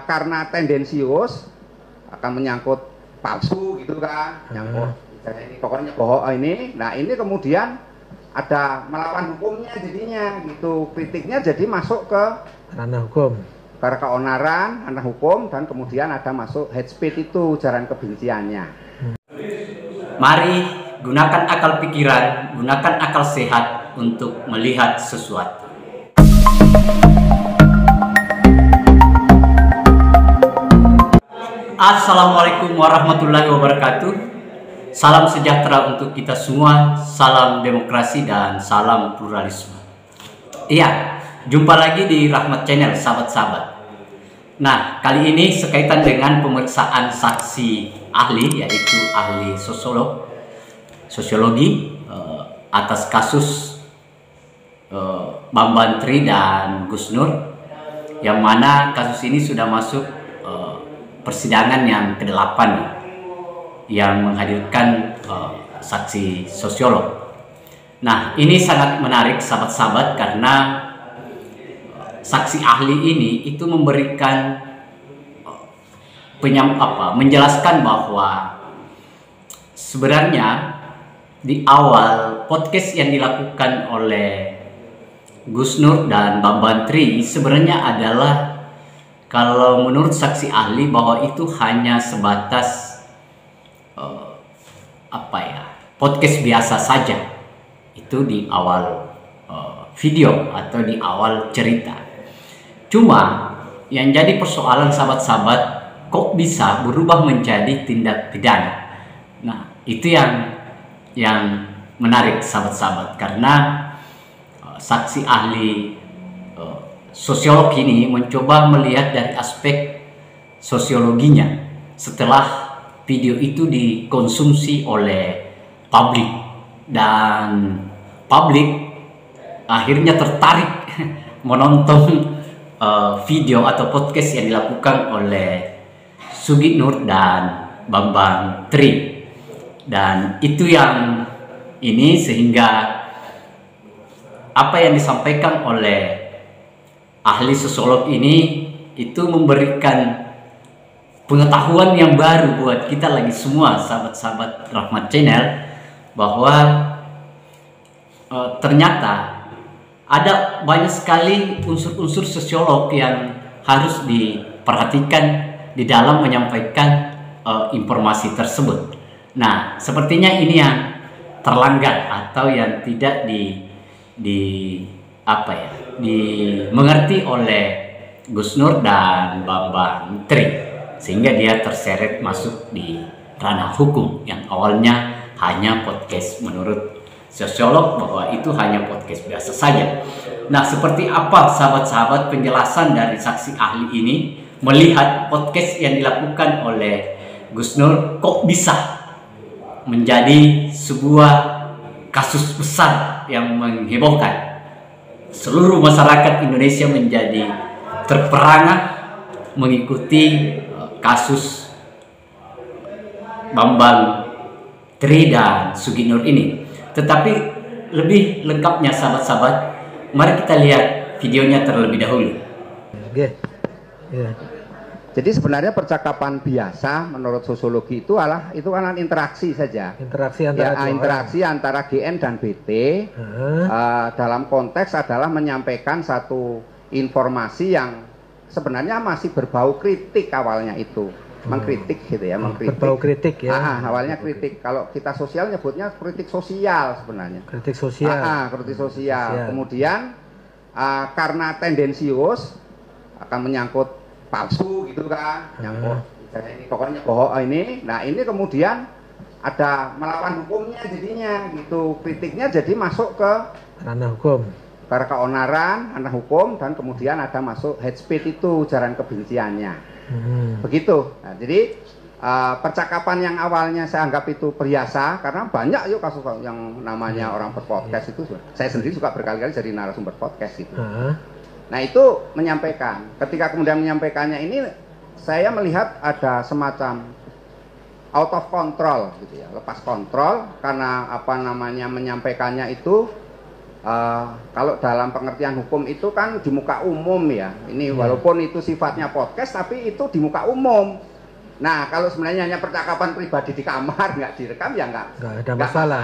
karena tendensius akan menyangkut palsu gitu kan, menyangkut ini pokoknya bohong ini. Nah ini kemudian ada melawan hukumnya jadinya gitu, kritiknya jadi masuk ke ranah hukum, ke keonaran, ranah hukum, dan kemudian ada masuk hate speech itu ujaran kebenciannya. Mari gunakan akal pikiran, gunakan akal sehat untuk melihat sesuatu. Assalamualaikum warahmatullahi wabarakatuh. Salam sejahtera untuk kita semua, salam demokrasi dan salam pluralisme. Iya, jumpa lagi di Rahmat Channel, sahabat-sahabat. Nah, kali ini sekaitan dengan pemeriksaan saksi ahli, yaitu ahli sosiologi atas kasus Bambang Tri dan Gus Nur, yang mana kasus ini sudah masuk persidangan yang ke-8 yang menghadirkan saksi sosiolog. Nah, ini sangat menarik sahabat-sahabat karena saksi ahli ini itu memberikan menjelaskan bahwa sebenarnya di awal podcast yang dilakukan oleh Gus Nur dan Bambang Tri sebenarnya adalah, kalau menurut saksi ahli, bahwa itu hanya sebatas podcast biasa saja. Itu di awal video atau di awal cerita. Cuma yang jadi persoalan sahabat-sahabat, kok bisa berubah menjadi tindak pidana? Nah, itu yang menarik sahabat-sahabat, karena saksi ahli sosiolog ini mencoba melihat dari aspek sosiologinya setelah video itu dikonsumsi oleh publik, dan publik akhirnya tertarik menonton video atau podcast yang dilakukan oleh Sugi Nur dan Bambang Tri. Dan itu yang ini, sehingga apa yang disampaikan oleh ahli sosiolog ini itu memberikan pengetahuan yang baru buat kita lagi semua sahabat-sahabat Rahmat Channel, bahwa ternyata ada banyak sekali unsur-unsur sosiolog yang harus diperhatikan di dalam menyampaikan informasi tersebut. Nah, sepertinya ini yang terlanggar atau yang tidak dimengerti oleh Gus Nur dan Bambang Tri, sehingga dia terseret masuk di ranah hukum yang awalnya hanya podcast menurut sosiolog, bahwa itu hanya podcast biasa saja. Nah, seperti apa sahabat-sahabat penjelasan dari saksi ahli ini melihat podcast yang dilakukan oleh Gus Nur kok bisa menjadi sebuah kasus besar yang menghebohkan seluruh masyarakat Indonesia, menjadi terperangah mengikuti kasus Bambang Tri dan Sugi Nur ini. Tetapi lebih lengkapnya sahabat-sahabat, mari kita lihat videonya terlebih dahulu. Oke. Ya. Jadi sebenarnya percakapan biasa menurut sosiologi itu kan interaksi saja. Interaksi antara interaksi antara GN dan BT dalam konteks adalah menyampaikan satu informasi yang sebenarnya masih berbau kritik awalnya itu. Mengkritik gitu ya, mengkritik. Berbau kritik ya. Awalnya kritik. Kalau kita sosial nyebutnya kritik sosial sebenarnya. Kritik sosial. Kritik sosial. Kemudian karena tendensius akan menyangkut palsu gitu kan, menyangkut ini pokoknya bohong ini. Nah ini kemudian ada melawan hukumnya jadinya gitu, kritiknya jadi masuk ke ranah hukum, ke keonaran, ranah hukum, dan kemudian ada masuk hate speech itu ujaran kebenciannya. Begitu. Nah, jadi percakapan yang awalnya saya anggap itu biasa, karena banyak kasus yang namanya orang berpodcast itu. Saya sendiri juga berkali-kali jadi narasumber podcast gitu. Nah itu menyampaikan. Ketika kemudian menyampaikannya ini, saya melihat ada semacam out of control gitu ya, lepas kontrol, karena menyampaikannya itu kalau dalam pengertian hukum itu kan di muka umum ya. Ini walaupun itu sifatnya podcast, tapi itu di muka umum. Nah, kalau sebenarnya hanya percakapan pribadi di kamar nggak direkam ya nggak ada masalah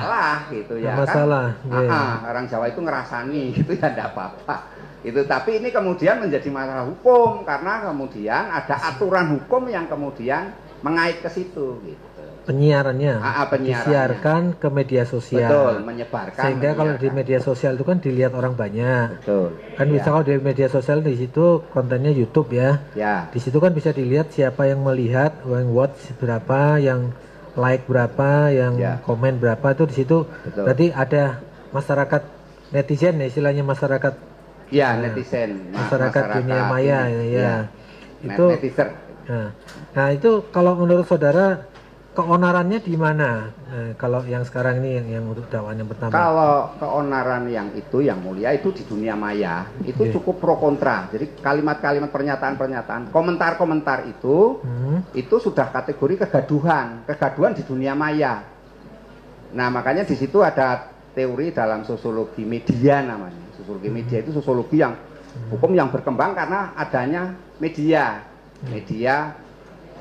gitu ya. Nggak masalah. Kan? Orang Jawa itu ngerasani gitu ya, enggak apa-apa. Itu tapi ini kemudian menjadi masalah hukum karena kemudian ada aturan hukum yang kemudian mengait ke situ gitu. Penyiarannya disiarkan ke media sosial. Betul, menyebarkan. Sehingga kalau di media sosial itu kan dilihat orang banyak. Betul. Kan bisa kalau di media sosial di situ kontennya YouTube ya. Ya. Di situ kan bisa dilihat siapa yang melihat, yang watch berapa, yang like berapa, yang komen berapa, itu di situ. Betul. Berarti ada masyarakat netizen ya, istilahnya masyarakat. Ya, netizen. Masyarakat dunia maya ya. Itu netizen. Nah, itu kalau menurut saudara keonarannya di mana? Kalau yang sekarang ini yang untuk dakwaan yang pertama. Kalau keonaran yang mulia itu di dunia maya itu cukup pro kontra. Jadi kalimat-kalimat pernyataan-pernyataan, komentar-komentar itu sudah kategori kegaduhan di dunia maya. Nah, makanya di situ ada teori dalam sosiologi media namanya. Sosiologi media itu sosiologi yang hukum yang berkembang karena adanya media.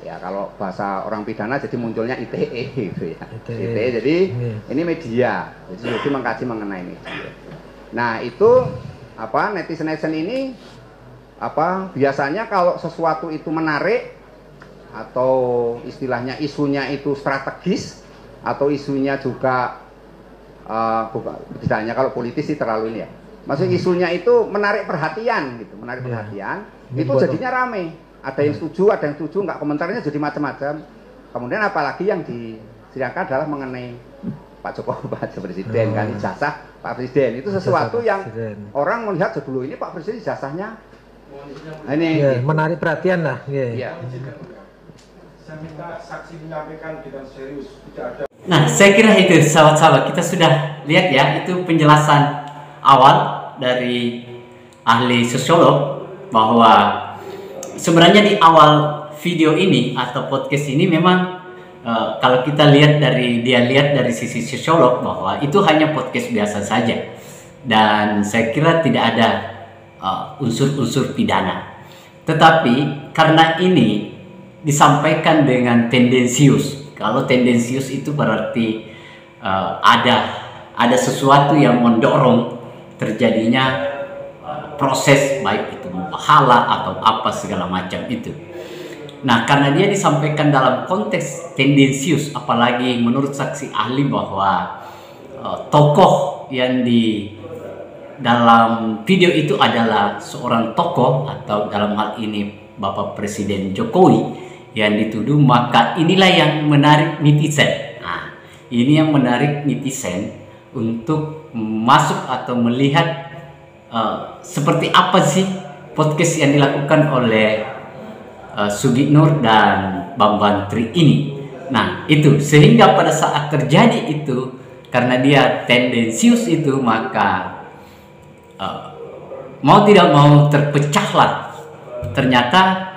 Ya kalau bahasa orang pidana jadi munculnya ITE gitu ya. ITE jadi ini media. Jadi mengkaji mengenai media. Nah, itu netizen ini biasanya kalau sesuatu itu menarik atau istilahnya isunya itu strategis atau isunya juga tidak hanya kalau politis sih terlalu ini ya. Maksudnya isunya itu menarik perhatian gitu, itu jadinya rame. Ada yang setuju, nggak, komentarnya jadi macam-macam. Kemudian apalagi yang disidangkan adalah mengenai Pak Jokowi, Pak Presiden kan, ijazah Pak Presiden itu sesuatu yang orang melihat dulu ini Pak Presiden ijazahnya ini menarik perhatian lah. Iya. Saya minta saksi menyampaikan dengan serius, tidak ada. Nah, saya kira itu sahabat-sahabat, kita sudah lihat ya, itu penjelasan awal dari ahli sosiolog bahwa sebenarnya di awal video ini atau podcast ini memang kalau kita lihat dari sisi sosiolog bahwa itu hanya podcast biasa saja dan saya kira tidak ada unsur-unsur pidana. Tetapi karena ini disampaikan dengan tendensius. Kalau tendensius itu berarti ada sesuatu yang mendorong terjadinya proses, baik itu pahala atau apa segala macam itu. Nah, karena dia disampaikan dalam konteks tendensius, apalagi menurut saksi ahli bahwa tokoh yang di dalam video itu adalah seorang tokoh atau dalam hal ini Bapak Presiden Jokowi yang dituduh, maka inilah yang menarik netizen. Nah, ini yang menarik netizen untuk masuk atau melihat seperti apa sih podcast yang dilakukan oleh Sugi Nur dan Bambang Tri ini. Nah, itu sehingga pada saat terjadi itu, karena dia tendensius itu, maka mau tidak mau terpecahlah. Ternyata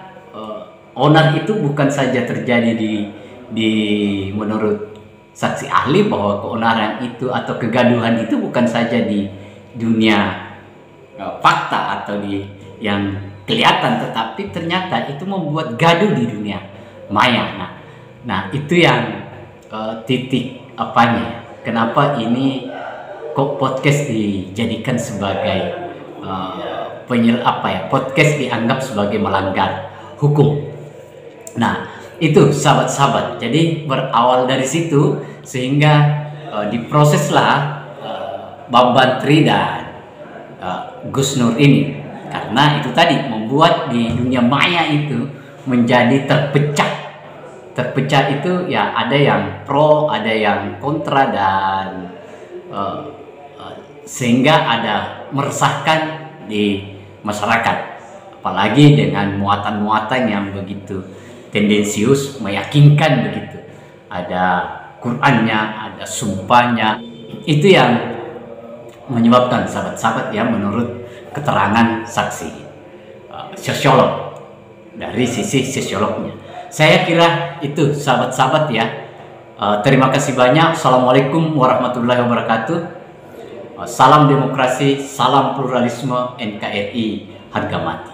onar itu bukan saja terjadi di menurut saksi ahli bahwa keonaran itu atau kegaduhan itu bukan saja di dunia fakta atau di yang kelihatan, tetapi ternyata itu membuat gaduh di dunia maya. Nah itu yang titik apanya, kenapa ini kok podcast dijadikan sebagai podcast dianggap sebagai melanggar hukum. Nah itu sahabat-sahabat, jadi berawal dari situ sehingga diproseslah Bambang Tri dan Gus Nur ini, karena itu tadi membuat di dunia maya itu menjadi terpecah itu ya, ada yang pro, ada yang kontra, dan sehingga ada meresahkan di masyarakat, apalagi dengan muatan-muatan yang begitu tendensius, meyakinkan begitu, ada Qur'annya, ada sumpahnya, itu yang menyebabkan sahabat-sahabat ya, menurut keterangan saksi sosiolog, dari sisi sosiolognya. Saya kira itu sahabat-sahabat ya. Terima kasih banyak. Assalamualaikum warahmatullahi wabarakatuh. Salam demokrasi, salam pluralisme, NKRI harga mati.